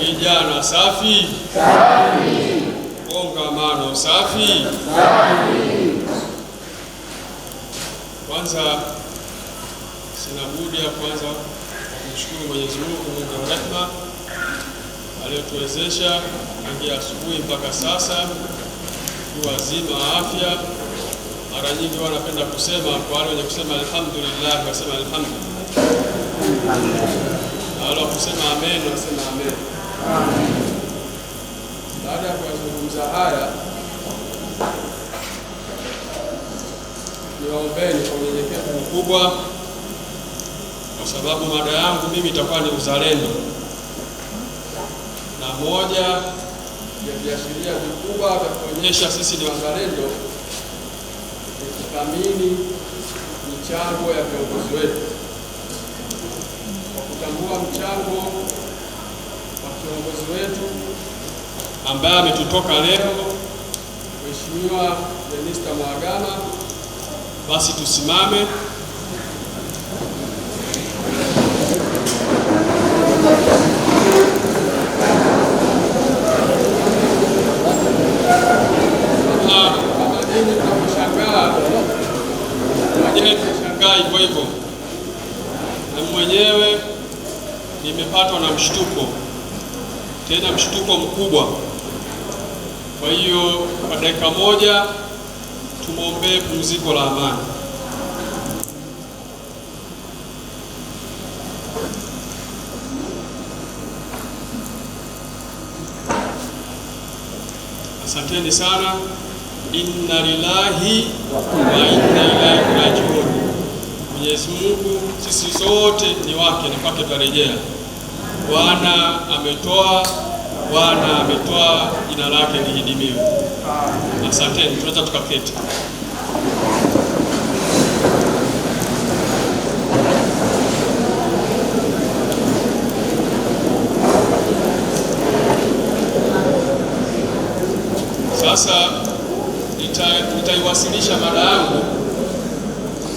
Vijana safi. Kongamano safi. Kwanza sina budi ya kwanza kumshukuru Mwenyezi Mungu mwingi wa rehema aliyotuwezesha tangia asubuhi mpaka sasa kuwa wazima wa afya. Mara nyingi wanapenda kusema, kwa wale wenye kusema alhamdulillah wasema alhamdulillah, na wale kusema amen wasema amen. Baada ya kuzungumza haya, niwaombeni kwa unyenyekevu mkubwa, kwa sababu mada yangu mimi itakuwa ni uzalendo, na moja ya viashiria vikubwa vya kuonyesha sisi ni wazalendo ni kuthamini michango ya viongozi wetu. Kwa kutambua mchango wa kiongozi wetu ambaye ametutoka leo, Mheshimiwa Jenista Mhagama, basi tusimame hivyo hivyo, na mwenyewe nimepatwa na mshtuko, tena mshtuko mkubwa. Kwa hiyo kwa dakika moja tumwombee pumziko la amani. Asanteni sana. Inna lillahi wa inna ilaihi rajiun. Mwenyezi Mungu sisi sote ni wake, ni kwake tutarejea. Bwana ametoa, Bwana ametoa, jina lake lihimidiwe. Asanteni, tunaweza tukaketi. Sasa nitaiwasilisha mada yangu,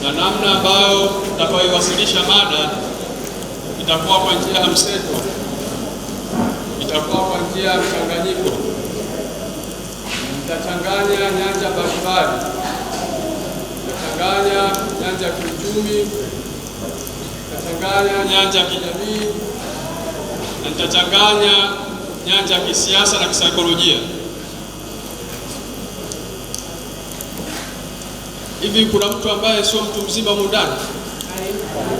na namna ambayo nitakayoiwasilisha mada itakuwa kwa njia ya mseto, itakuwa kwa njia ya mchanganyiko. Nitachanganya nyanja mbalimbali, nitachanganya nyanja ya kiuchumi, nitachanganya nyanja ya kijamii, na nitachanganya nyanja ya kisiasa na kisaikolojia. Hivi kuna mtu ambaye sio mtu mzima humu ndani?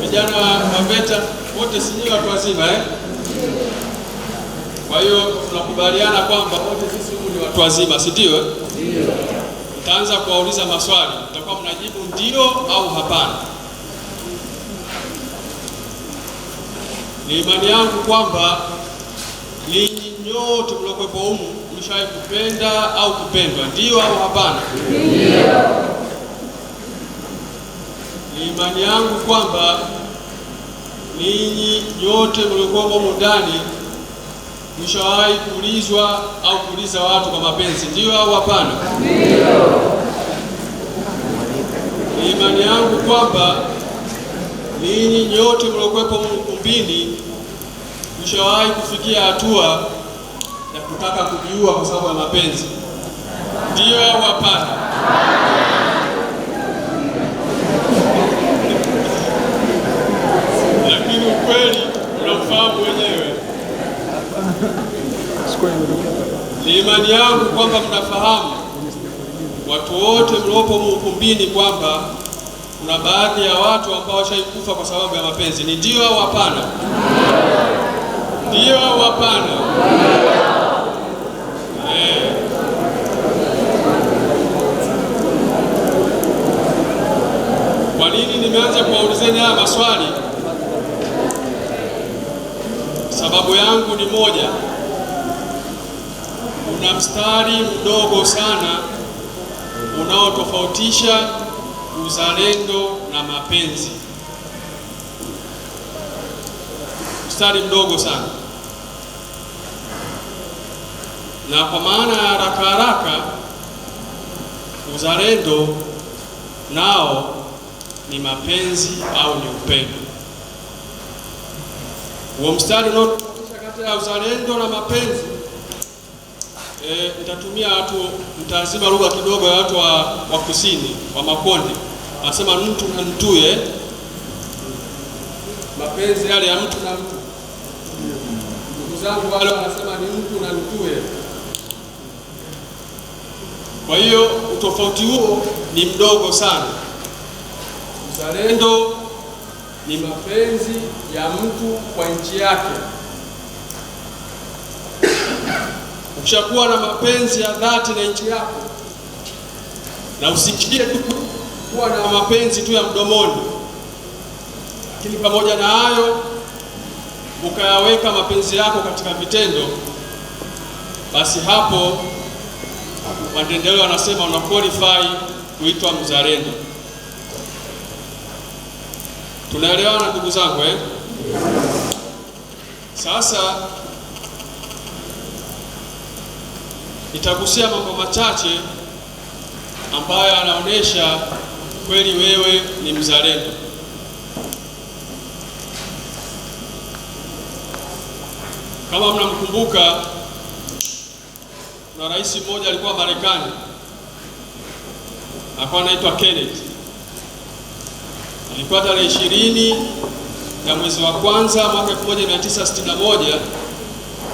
Vijana wa VETA wote si ni watu wazima Kwa hiyo tunakubaliana kwamba wote sisi humu ni watu wazima, si ndio? Ndio. Nitaanza kuwauliza maswali, mtakuwa mnajibu ndio au hapana. Ni imani yangu kwamba ninyi nyote mliokuwepo humu mlishawahi kupenda au kupendwa, ndio au hapana? Ndio. Ni imani yangu kwamba ninyi nyote mliokuwa humu ndani mlishawahi kuulizwa au kuuliza watu kwa mapenzi, ndio au hapana? Ndio. Ni imani yangu kwamba ninyi nyote mliokuwa humu ukumbini mlishawahi kufikia hatua ya kutaka kujiua kwa sababu ya mapenzi, ndio au hapana? Lakini ukweli unafahamu wenyewe. Ni imani yangu kwamba mnafahamu, watu wote mliopo ukumbini, kwamba kuna baadhi ya watu ambao washaikufa kwa sababu ya mapenzi, ni ndio au hapana? Ndio au hapana? Kwa nini nimeanza kuwaulizeni haya maswali? Sababu yangu ni moja. Kuna mstari mdogo sana unaotofautisha uzalendo na mapenzi. Mstari mdogo sana. Na kwa maana ya haraka, uzalendo nao ni mapenzi au ni upendo. Huo mstari unaotofautisha kati ya uzalendo na mapenzi, nitatumia mtazima lugha kidogo ya watu wa kusini wa Makonde. Anasema mtu na mtuye, mapenzi yale ya mtu na mtu. Ndugu zangu wale wanasema ni mtu na mtuye. Kwa hiyo utofauti huo ni mdogo sana. Uzalendo ni mapenzi ya mtu kwa nchi yake. Ukishakuwa na mapenzi ya dhati na nchi yako, na usikie tu kuwa na mapenzi tu ya mdomoni, lakini pamoja na hayo ukayaweka mapenzi yako katika vitendo, basi hapo Wandendewe wanasema una qualify kuitwa mzalendo. Tunaelewana ndugu zangu eh? Sasa nitagusia mambo machache ambayo yanaonyesha kweli wewe ni mzalendo. Kama mnamkumbuka, na rais mmoja alikuwa Marekani, alikuwa anaitwa Kennedy. Ilikuwa tarehe 20 ya mwezi wa kwanza mwaka 1961,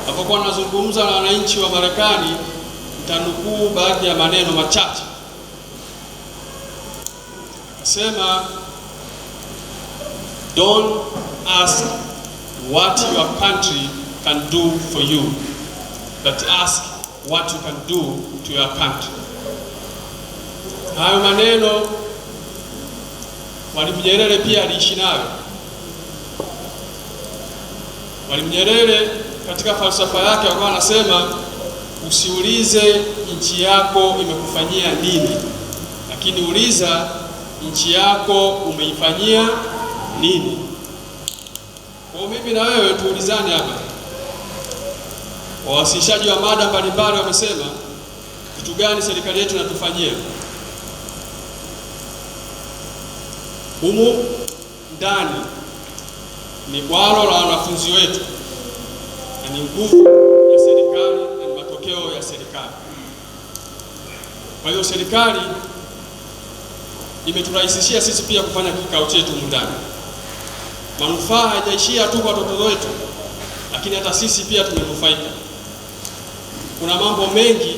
alipokuwa anazungumza na wananchi wa Marekani. Nitanukuu baadhi ya maneno machache. Akasema, don't ask what your country can do for you, but ask what you can do to your country. Hayo maneno Mwalimu Nyerere pia aliishi nayo. Mwalimu Nyerere katika falsafa yake alikuwa anasema, usiulize nchi yako imekufanyia nini, lakini uliza nchi yako umeifanyia nini. Kwa mimi na wewe tuulizane hapa. Wawasilishaji wa mada mbalimbali wamesema kitu gani serikali yetu inatufanyia. Humu ndani ni bwalo la wanafunzi wetu, na ni nguvu ya serikali na ni matokeo ya serikali. Kwa hiyo serikali imeturahisishia sisi pia kufanya kikao chetu humu ndani. Manufaa hayajaishia tu kwa watoto wetu, lakini hata sisi pia tumenufaika. Kuna mambo mengi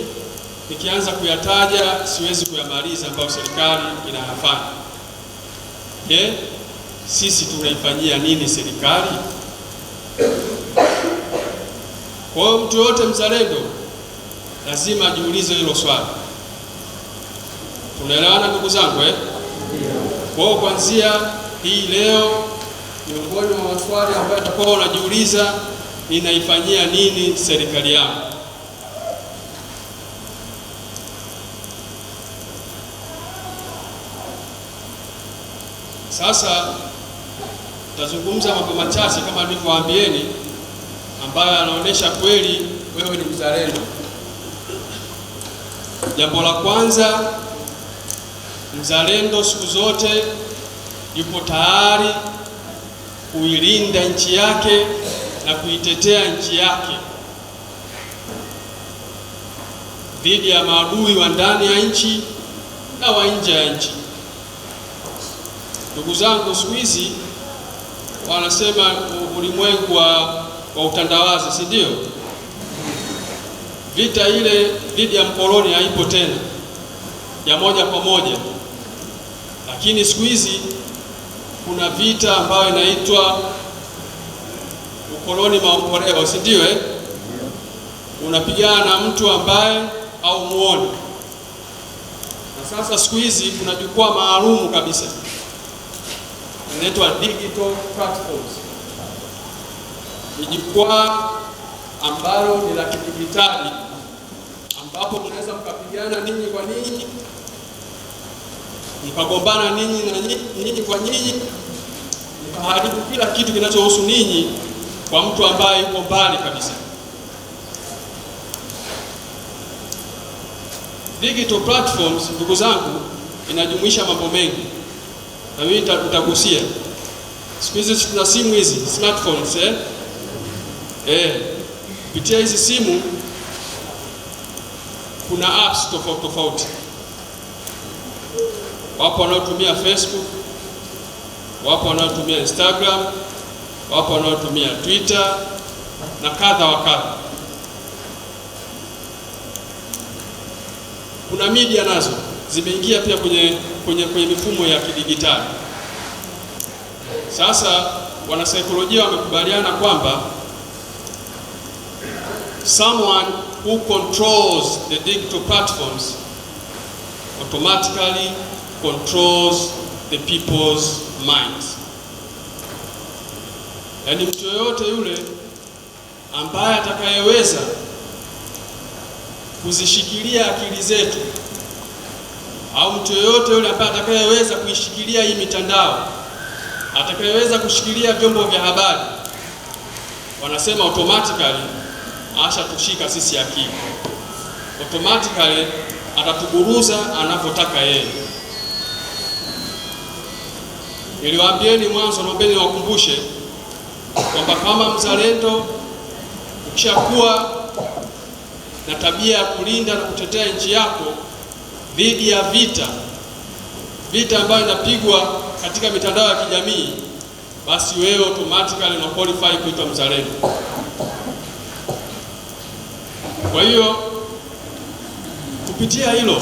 nikianza kuyataja siwezi kuyamaliza ambayo serikali inayafanya. Sisi tunaifanyia nini serikali? Kwa hiyo mtu yote mzalendo lazima ajiulize hilo swali. Tunaelewana ndugu zangu eh? Kwa hiyo kuanzia hii leo, miongoni mwa maswali ambayo utakuwa unajiuliza, ninaifanyia nini serikali yangu? Sasa tutazungumza mambo machache kama nilivyowaambieni, ambayo yanaonyesha kweli wewe ni mzalendo. Jambo la kwanza, mzalendo siku zote yupo tayari kuilinda nchi yake na kuitetea nchi yake dhidi ya maadui wa ndani ya nchi na wa nje ya nchi. Ndugu zangu, siku hizi wanasema ulimwengu wa utandawazi, si ndio? Vita ile dhidi ya mkoloni haipo tena ya moja kwa moja, lakini siku hizi kuna vita ambayo inaitwa ukoloni maomboleo, si ndio? Unapigana na mtu ambaye au muone. Na sasa siku hizi kuna jukwaa maalumu kabisa, inaitwa digital platforms. Ni jukwaa ambalo ni la kidijitali, ambapo mnaweza mkapigana ninyi kwa ninyi, mkagombana ninyi na ninyi kwa nyinyi, mkaharibu kila kitu kinachohusu ninyi kwa mtu ambaye yuko mbali kabisa. Digital platforms, ndugu zangu, inajumuisha mambo mengi, na mimi nitagusia. Siku hizi tuna simu hizi smartphones Kupitia hizi simu kuna apps tofauti tofauti. Wapo wanaotumia Facebook, wapo wanaotumia Instagram, wapo wanaotumia Twitter na kadha wa kadha. Kuna media nazo zimeingia pia kwenye mifumo ya kidigitali. Sasa wanasaikolojia wamekubaliana kwamba someone who controls the digital platforms automatically controls the people's minds. Yaani mtu yoyote yule ambaye atakayeweza kuzishikilia akili zetu, au mtu yoyote yule ambaye atakayeweza kuishikilia hii mitandao, atakayeweza kushikilia vyombo vya habari, wanasema automatically ashatushika sisi akili, automatically atatuburuza anapotaka yeye. Niliwaambieni mwanzo, naombeni niwakumbushe kwamba kama mzalendo ukishakuwa na tabia ya kulinda na kutetea nchi yako dhidi ya vita ambayo inapigwa katika mitandao ya kijamii, basi wewe automatically una qualify kuitwa mzalendo. Kwa hiyo kupitia hilo,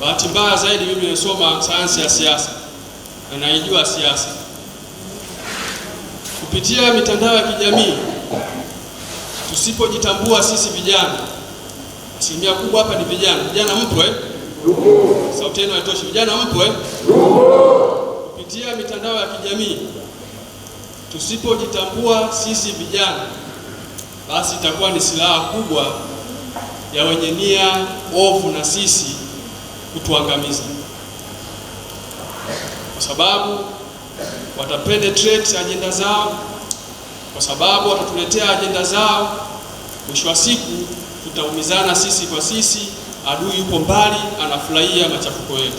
bahati mbaya zaidi mimi nimesoma sayansi ya siasa na naijua siasa. Kupitia mitandao ya kijamii, tusipojitambua sisi vijana, asilimia kubwa hapa ni vijana. Vijana mpo sauti yenu haitoshi. Vijana mpo Kupitia mitandao ya kijamii, tusipojitambua sisi vijana, basi itakuwa ni silaha kubwa ya wenye nia ovu na sisi kutuangamiza, kwa sababu watapenetrate agenda zao, kwa sababu watatuletea agenda zao. Mwisho wa siku tutaumizana sisi kwa sisi, adui yupo mbali, anafurahia machafuko yetu.